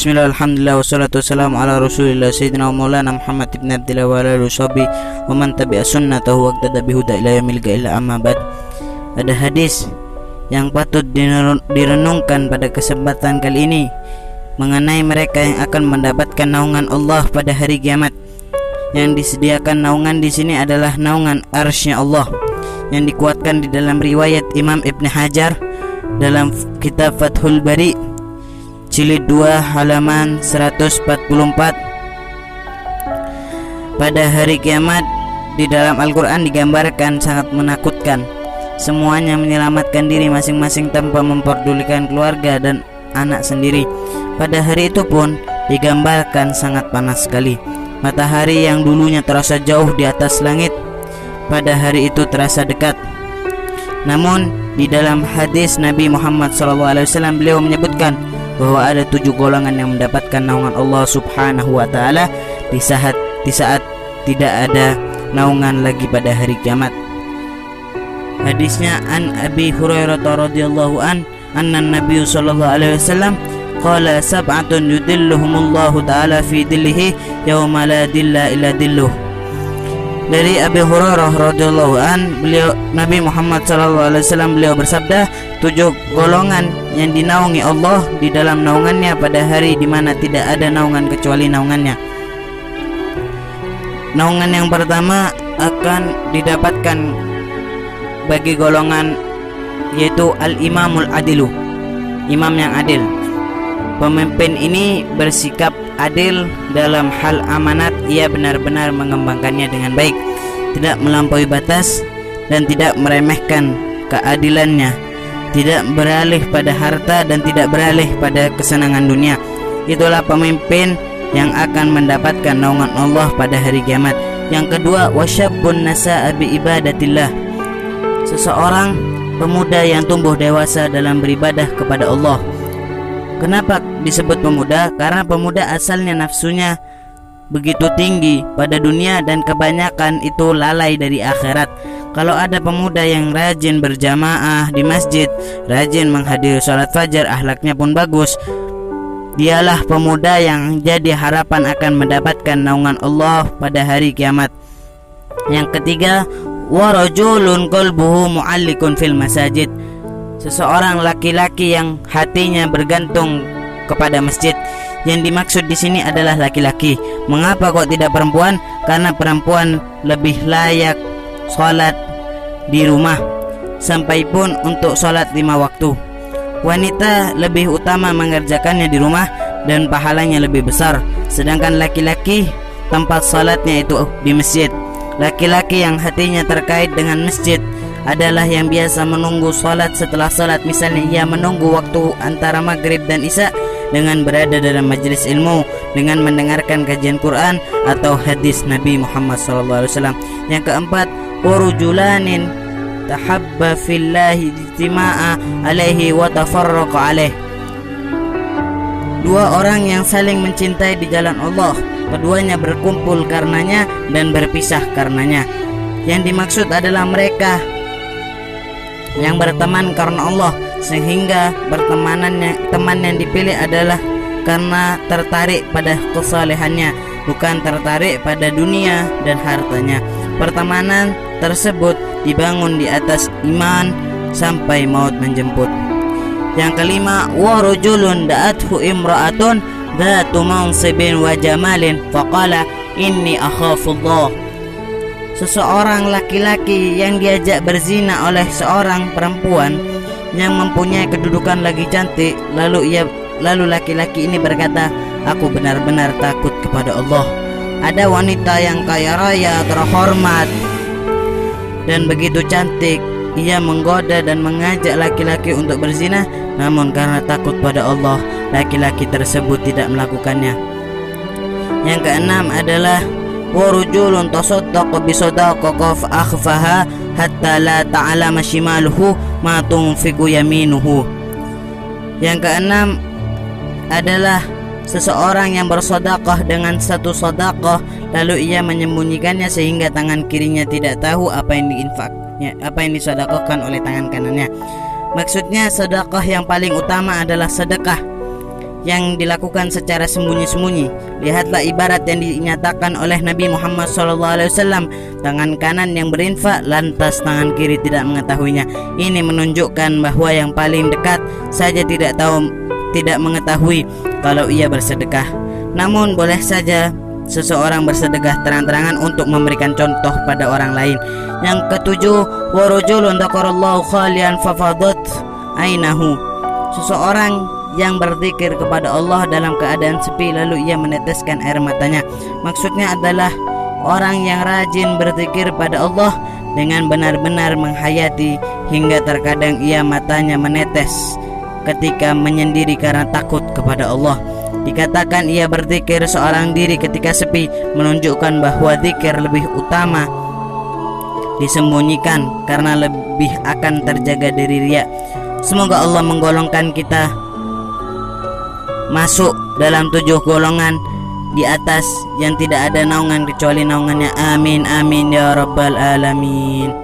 Bismillah, alhamdulillah, wassalatu wassalamu ala rasulillah Sayyidina wa maulana Muhammad ibn Abdillah wa ala alihi washabihi wa man tabi'a sunnatahu wa iqtada bihuda ila yaumil qiyamah, amma ba'd. Ada hadis yang patut direnungkan pada kesempatan kali ini mengenai mereka yang akan mendapatkan naungan Allah pada hari kiamat. Yang disediakan naungan di sini adalah naungan arsy-Nya Allah, yang dikuatkan di dalam riwayat Imam Ibn Hajar dalam kitab Fathul Bari jilid 2 halaman 144. Pada hari kiamat di dalam Al-Quran digambarkan sangat menakutkan. Semuanya menyelamatkan diri masing-masing tanpa memperdulikan keluarga dan anak sendiri. Pada hari itu pun digambarkan sangat panas sekali. Matahari yang dulunya terasa jauh di atas langit pada hari itu terasa dekat. Namun di dalam hadis Nabi Muhammad SAW beliau menyebutkan bahwa ada 7 golongan yang mendapatkan naungan Allah Subhanahu wa taala di saat tidak ada naungan lagi pada hari kiamat. Hadisnya an Abi Hurairah radhiyallahu anna Nabi sallallahu alaihi wasallam qala sab'atun yudilluhumullahu taala fi dhillihi yauma la dhilla illa dhilluh. Dari Abi Hurairah radhiyallahu beliau Nabi Muhammad SAW beliau bersabda, 7 golongan yang dinaungi Allah di dalam naungannya pada hari di mana tidak ada naungan kecuali naungannya. Naungan yang pertama akan didapatkan bagi golongan yaitu al-imamul adilu, imam yang adil. Pemimpin ini bersikap adil dalam hal amanat, ia benar-benar mengembangkannya dengan baik, tidak melampaui batas dan tidak meremehkan keadilannya, tidak beralih pada harta dan tidak beralih pada kesenangan dunia. Itulah pemimpin yang akan mendapatkan naungan Allah pada hari kiamat. Yang kedua, wasyabun nasa'a bi ibadatillah, seseorang pemuda yang tumbuh dewasa dalam beribadah kepada Allah. Kenapa disebut pemuda? Karena pemuda asalnya nafsunya begitu tinggi pada dunia dan kebanyakan itu lalai dari akhirat. Kalau ada pemuda yang rajin berjamaah di masjid, rajin menghadiri sholat fajar, akhlaknya pun bagus, dialah pemuda yang jadi harapan akan mendapatkan naungan Allah pada hari kiamat. Yang ketiga, warajulun qalbuhu mu'allikun fil masajid, seseorang laki-laki yang hatinya bergantung kepada masjid. Yang dimaksud di sini adalah laki-laki. Mengapa kok tidak perempuan? Karena perempuan lebih layak sholat di rumah, sampai pun untuk sholat 5 waktu. Wanita lebih utama mengerjakannya di rumah dan pahalanya lebih besar. Sedangkan laki-laki tempat sholatnya itu di masjid. Laki-laki yang hatinya terkait dengan masjid adalah yang biasa menunggu sholat setelah sholat. Misalnya ia menunggu waktu antara maghrib dan isya dengan berada dalam majelis ilmu, dengan mendengarkan kajian Quran atau hadis Nabi Muhammad SAW. Yang keempat, warujulanin tahabba fillahi ijtima'a alaihi wa tafarraqa alaih, 2 orang yang saling mencintai di jalan Allah, keduanya berkumpul karenanya dan berpisah karenanya. Yang dimaksud adalah mereka yang berteman karena Allah, sehingga teman yang dipilih adalah karena tertarik pada kesalehannya, bukan tertarik pada dunia dan hartanya. Pertemanan tersebut dibangun di atas iman sampai maut menjemput. Yang kelima, wa rajulun da'athu imra'atun dhatu mansibin wa jamalin faqala inni akhafullah, seseorang laki-laki yang diajak berzina oleh seorang perempuan yang mempunyai kedudukan lagi cantik, lalu laki-laki ini berkata, aku benar-benar takut kepada Allah. Ada wanita yang kaya raya, terhormat dan begitu cantik, ia menggoda dan mengajak laki-laki untuk berzina, namun karena takut pada Allah, laki-laki tersebut tidak melakukannya. Yang keenam adalah warujulun tasaddaqa bisadaqah fa akhfaha hatta la ta'lama shimaluhu ma tunfiqu yaminuhu. Yang keenam adalah seseorang yang bersedekah dengan satu sedekah lalu ia menyembunyikannya sehingga tangan kirinya tidak tahu apa yang diinfaknya, apa yang disedekahkan oleh tangan kanannya. Maksudnya sedekah yang paling utama adalah sedekah yang dilakukan secara sembunyi-sembunyi. Lihatlah ibarat yang dinyatakan oleh Nabi Muhammad SAW, tangan kanan yang berinfak lantas tangan kiri tidak mengetahuinya. Ini menunjukkan bahwa yang paling dekat saja tidak mengetahui kalau ia bersedekah. Namun boleh saja seseorang bersedekah terang-terangan untuk memberikan contoh pada orang lain. Yang ketujuh, warujulun dzakarallahu khalian fafadat ainahu. Seseorang yang berzikir kepada Allah dalam keadaan sepi lalu ia meneteskan air matanya. Maksudnya adalah orang yang rajin berzikir pada Allah dengan benar-benar menghayati hingga terkadang ia matanya menetes ketika menyendiri karena takut kepada Allah. Dikatakan ia berzikir seorang diri ketika sepi, menunjukkan bahwa zikir lebih utama disembunyikan karena lebih akan terjaga dari riya. Semoga Allah menggolongkan kita masuk dalam 7 golongan di atas yang tidak ada naungan kecuali naungannya. Amin amin ya rabbal alamin.